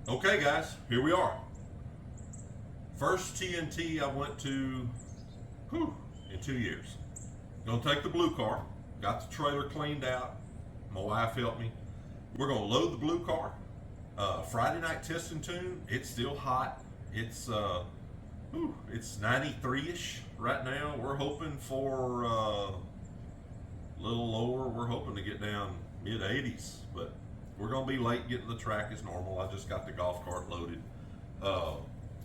Okay guys, here we are. First TNT I went to in 2 years. Gonna take the blue car, got the trailer cleaned out. My wife helped me. We're gonna load the blue car. Friday night test and tune, it's still hot. It's 93-ish right now. We're hoping for a little lower. We're hoping to get down mid 80s, but we're gonna be late getting the track as normal. I just got the golf cart loaded.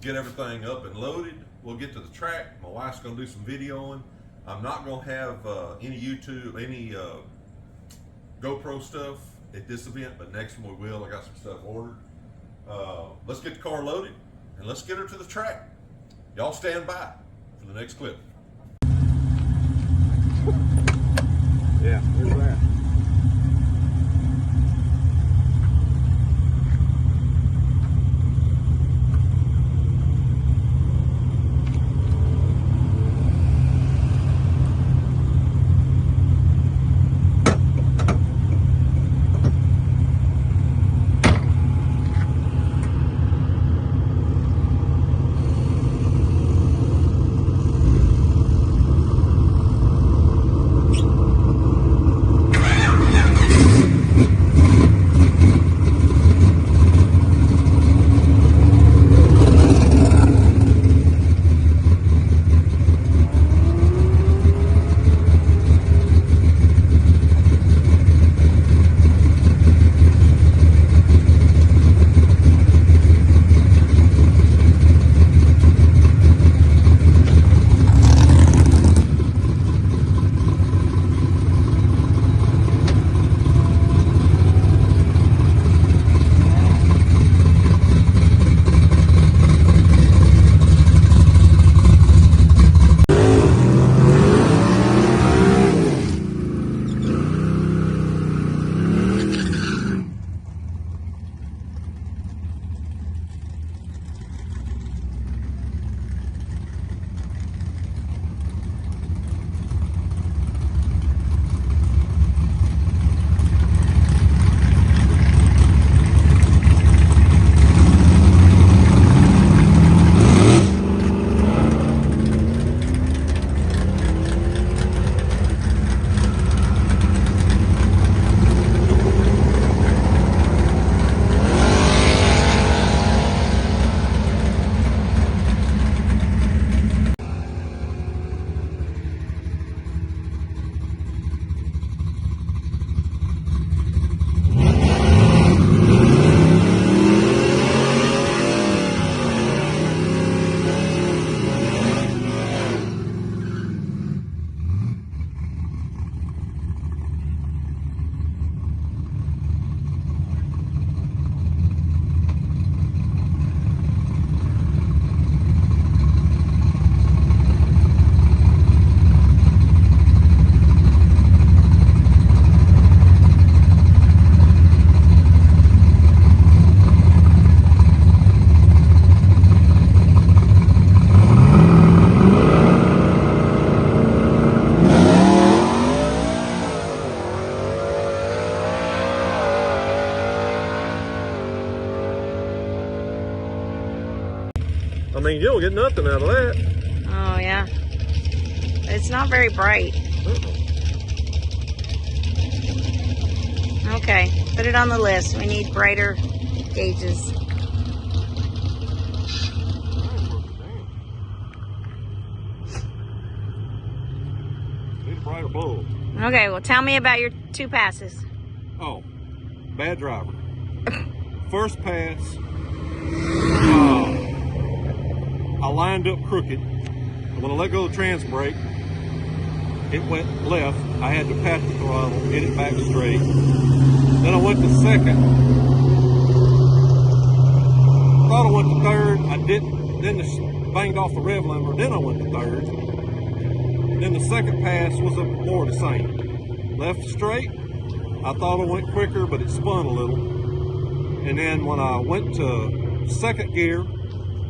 Get everything up and loaded. We'll get to the track. My wife's gonna do some videoing. I'm not gonna have any GoPro stuff at this event, but next one we will. I got some stuff ordered. Let's get the car loaded and let's get her to the track. Y'all stand by for the next clip. Yeah, there's that. I mean, you don't get nothing out of that. Oh, yeah. It's not very bright. Okay, put it on the list. We need brighter gauges. Need a brighter bulb. Okay, well, tell me about your 2 passes. Oh, bad driver. First pass, I lined up crooked. When I let go of the Transbrake, it went left. I had to pat the throttle, get it back straight. Then I went to second. Thought I went to third. I didn't. Then banged off the rev limiter. Then I went to third. Then the second pass was more the same. Left straight. I thought I went quicker, but it spun a little. And then when I went to second gear,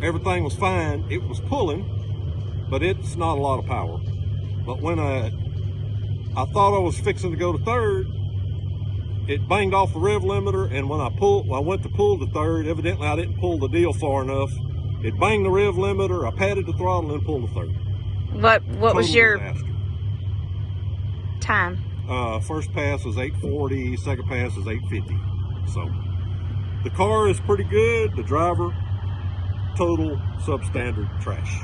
everything was fine. It was pulling, but it's not a lot of power. But when I thought I was fixing to go to third, it banged off the rev limiter, and when I went to pull the third, evidently I didn't pull the deal far enough. It banged the rev limiter, I patted the throttle and pulled the third. What was your disaster. time? First pass was 8:40, second pass was 8:50. So the car is pretty good. The driver, total substandard trash.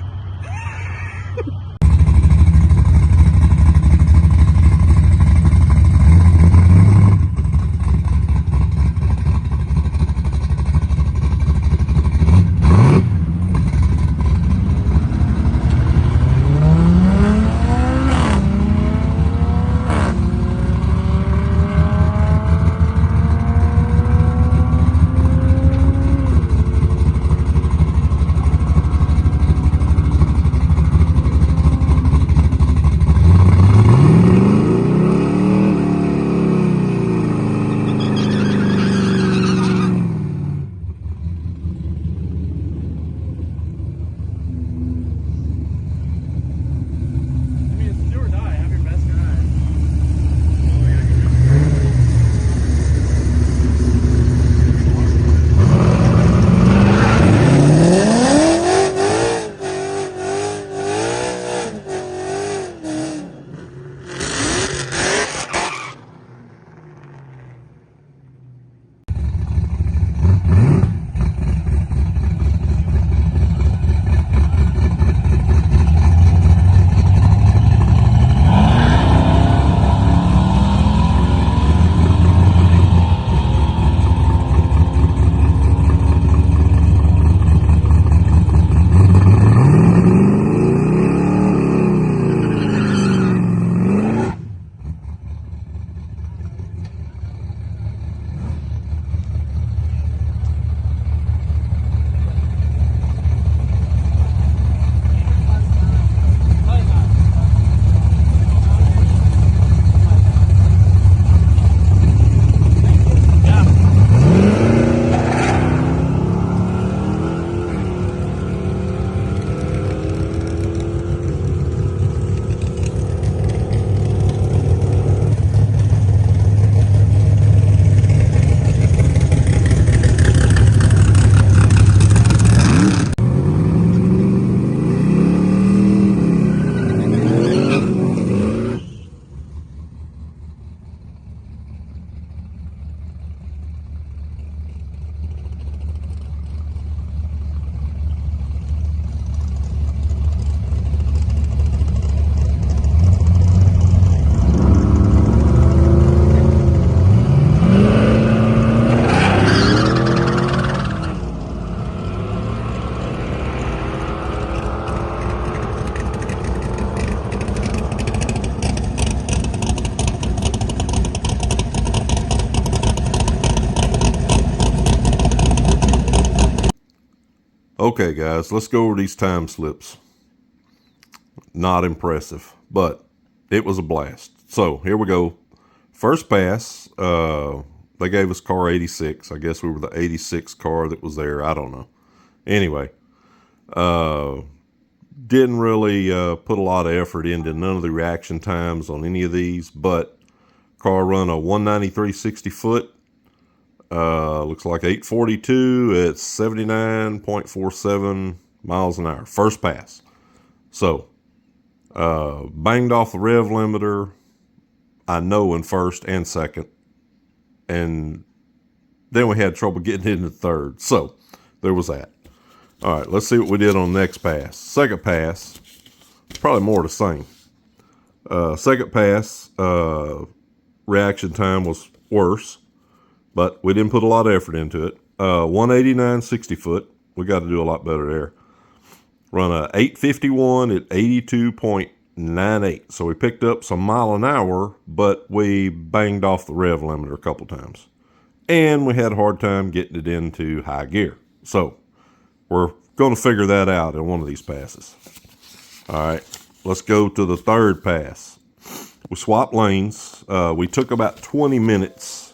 Okay, guys, let's go over these time slips. Not impressive, but it was a blast. So here we go. First pass, they gave us car 86. I guess we were the 86 car that was there. I don't know. Anyway, didn't really put a lot of effort into none of the reaction times on any of these, but car run a 193 60 foot. Looks like 842 at 79.47 miles an hour. First pass. So, banged off the rev limiter, I know, in first and second. And then we had trouble getting into third. So, there was that. All right, let's see what we did on the next pass. Second pass, probably more the same. Second pass, reaction time was worse, but we didn't put a lot of effort into it. 189 60 foot. We got to do a lot better there. Run a 851 at 82.98. So we picked up some mile an hour, but we banged off the rev limiter a couple times. And we had a hard time getting it into high gear. So we're going to figure that out in one of these passes. All right, let's go to the third pass. We swapped lanes. We took about 20 minutes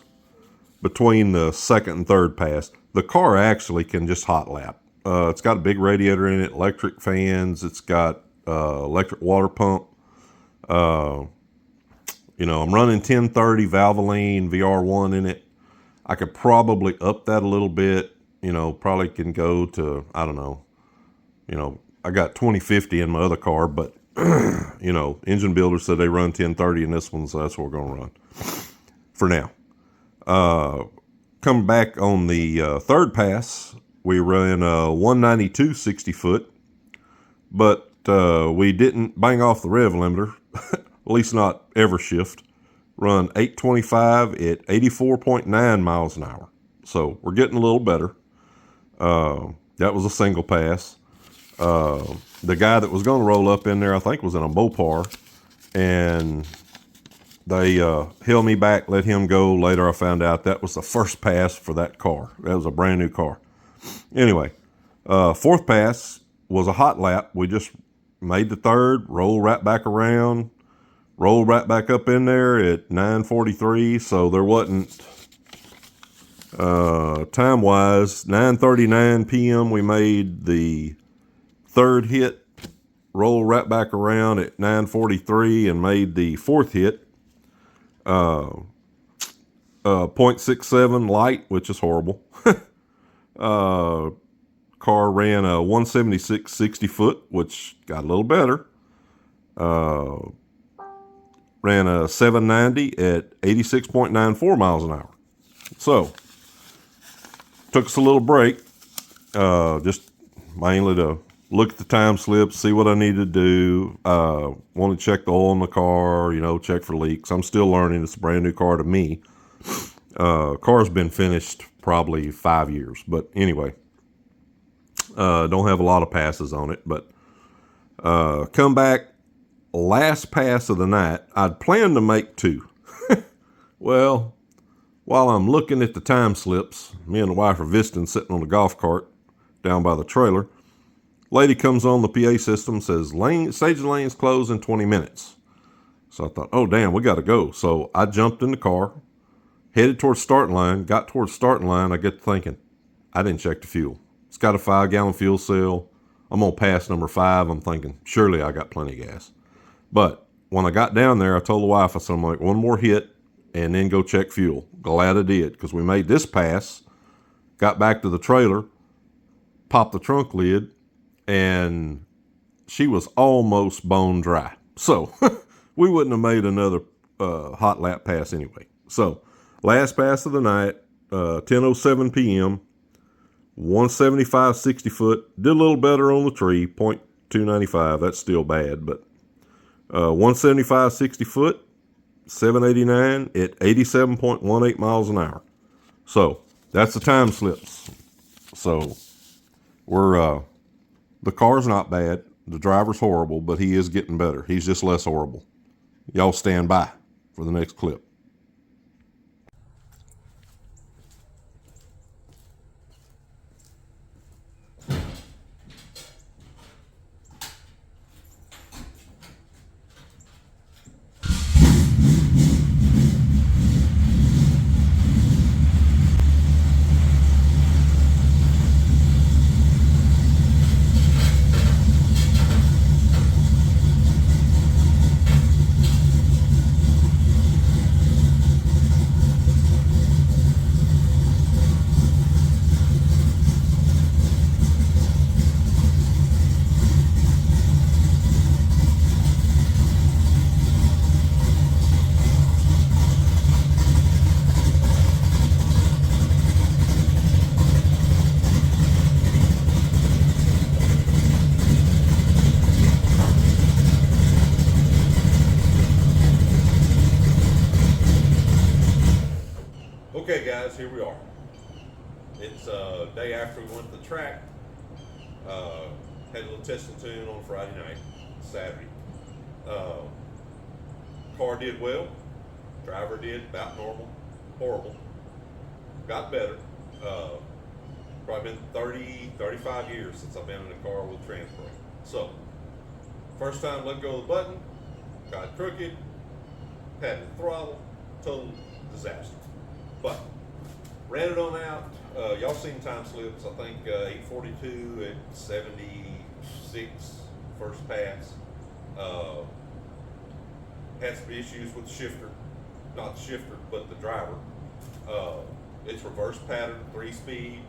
between the second and third pass. The car actually can just hot lap. It's got a big radiator in it, electric fans. It's got electric water pump. You know, I'm running 1030 Valvoline VR1 in it. I could probably up that a little bit, you know, probably can go to, I don't know, you know, I got 2050 in my other car, but, you know, engine builders said they run 1030 in this one, so that's what we're going to run for now. Coming back on the third pass, we ran a 192 60 foot, but we didn't bang off the rev limiter, at least not ever shift. Run 825 at 84.9 miles an hour. So we're getting a little better. That was a single pass. The guy that was going to roll up in there, I think, was in a Mopar, and they held me back, let him go. Later I found out that was the first pass for that car. That was a brand new car. Anyway, fourth pass was a hot lap. We just made the third, rolled right back around, rolled right back up in there at 9:43. So there wasn't, time-wise, 9:39 p.m. we made the third hit, rolled right back around at 9:43 and made the fourth hit. 0.67 light, which is horrible. Car ran a 176 60 foot, which got a little better. Ran a 790 at 86.94 miles an hour. So, took us a little break, just mainly to look at the time slips, see what I need to do. Want to check the oil in the car, you know, check for leaks. I'm still learning. It's a brand new car to me. Car's been finished probably 5 years, but anyway, don't have a lot of passes on it, but come back. Last pass of the night, I'd planned to make 2. Well, while I'm looking at the time slips, me and the wife are visiting, sitting on the golf cart down by the trailer. Lady comes on the PA system, says, stage lane's closed in 20 minutes. So I thought, oh, damn, we got to go. So I jumped in the car, headed towards starting line, got towards starting line. I get to thinking, I didn't check the fuel. It's got a 5-gallon fuel cell. I'm on pass number 5. I'm thinking, surely I got plenty of gas. But when I got down there, I told the wife, I said, I'm like, one more hit and then go check fuel. Glad I did, because we made this pass, got back to the trailer, popped the trunk lid, and she was almost bone dry. So we wouldn't have made another hot lap pass anyway. So last pass of the night, 10:07 p.m., 175 60 foot, did a little better on the tree, 0.295. That's still bad, but 175 60 foot, 789 at 87.18 miles an hour. So that's the time slips. So we're the car's not bad, the driver's horrible, but he is getting better. He's just less horrible. Y'all stand by for the next clip. Okay guys, here we are. It's day after we went to the track. Had a little test and tune on Friday night, Saturday. Car did well. Driver did about normal. Horrible. Got better. Probably been 35 years since I've been in a car with Transbrake. So, first time let go of the button, got crooked, had the throttle, total disaster. But ran it on out. Y'all seen time slips. I think 842 at 76 first pass. had some issues with the shifter, not the shifter, but the driver. It's reverse pattern, 3-speed.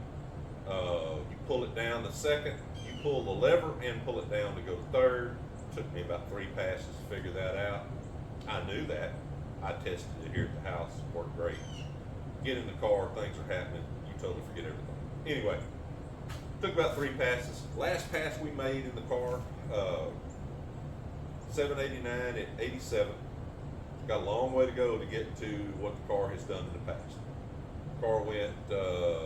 You pull it down to second, you pull the lever and pull it down to go to third. Took me about 3 passes to figure that out. I knew that. I tested it here at the house, worked great. Get in the car, things are happening, you totally forget everything. Anyway, took about 3 passes. Last pass we made in the car, 789 at 87. Got a long way to go to get to what the car has done in the past. Car went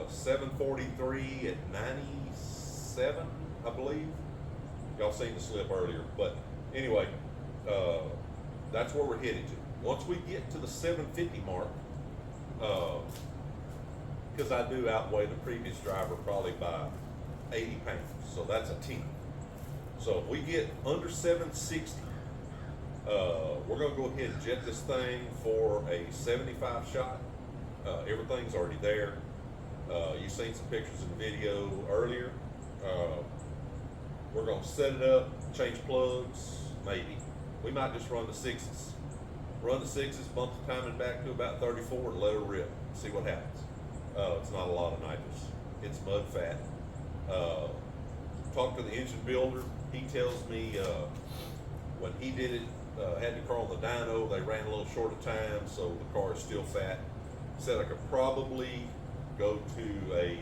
743 at 97, I believe. Y'all seen the slip earlier, but anyway, that's where we're headed to. Once we get to the 750 mark, because I do outweigh the previous driver probably by 80 pounds, so that's a 10. So if we get under 760, we're gonna go ahead and jet this thing for a 75 shot. Everything's already there. You've seen some pictures and video earlier. We're gonna set it up, change plugs, maybe. We might just run the 6s. Run the 6s, bump the timing back to about 34 and let her rip. See what happens. It's not a lot of nitrous. It's mud fat. Talk to the engine builder. He tells me when he did it, had the car on the dyno, they ran a little short of time, so the car is still fat. Said I could probably go to a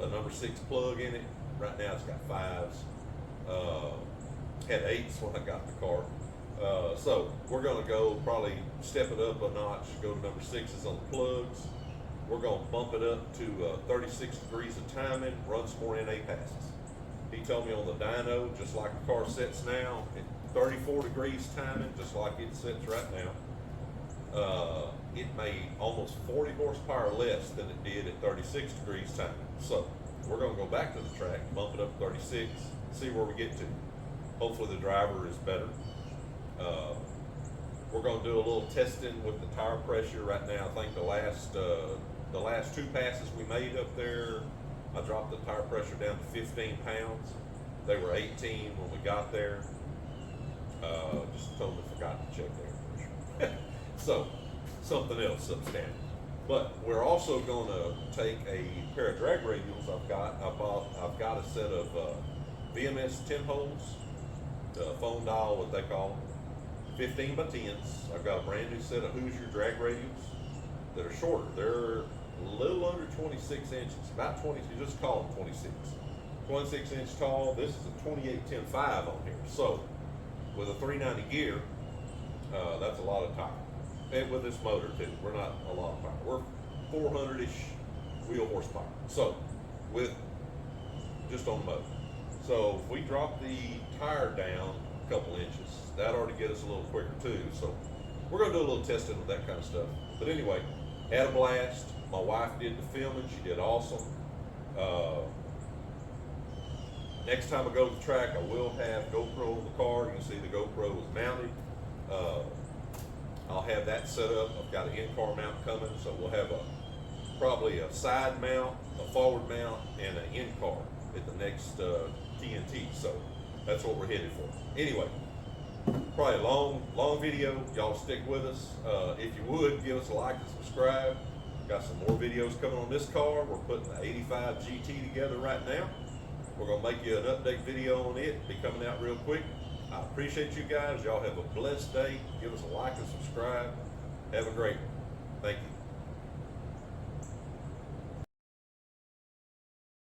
number 6 plug in it. Right now it's got 5s. Had 8s when I got the car. So we're gonna go probably step it up a notch, go to number 6s on the plugs. We're gonna bump it up to 36 degrees of timing, run some more NA passes. He told me on the dyno, just like the car sits now, at 34 degrees timing, just like it sits right now, it made almost 40 horsepower less than it did at 36 degrees timing. So we're gonna go back to the track, bump it up to 36, see where we get to. Hopefully the driver is better. We're gonna do a little testing with the tire pressure right now. I think the last 2 passes we made up there, I dropped the tire pressure down to 15 pounds. They were 18 when we got there. Just totally forgot to check their pressure. So, something else substandard. But we're also gonna take a pair of drag radials I've got a set of VMS 10 holes, phone dial, what they call them, 15 by 10s. I've got a brand new set of Hoosier drag radials that are shorter. They're a little under 26 inches, about 20, you just call them 26. 26 inch tall. This is a 28-10-5 on here. So with a 390 gear, that's a lot of tire. And with this motor too, we're not a lot of power. We're 400-ish wheel horsepower. So with just on the motor. So if we drop the tire down a couple inches, that ought to get us a little quicker too. So we're gonna do a little testing with that kind of stuff. But anyway, had a blast. My wife did the filming, she did awesome. Next time I go to the track, I will have GoPro in the car. You can see the GoPro is mounted. I'll have that set up. I've got an in-car mount coming, so we'll have probably a side mount, a forward mount, and an in-car at the next TNT. So that's what we're headed for. Anyway, probably a long video. Y'all stick with us. If you would, give us a like and subscribe. Got some more videos coming on this car. We're putting the 85 GT together right now. We're gonna make you an update video on it. Be coming out real quick. I appreciate you guys. Y'all have a blessed day. Give us a like and subscribe. Have a great one. Thank you.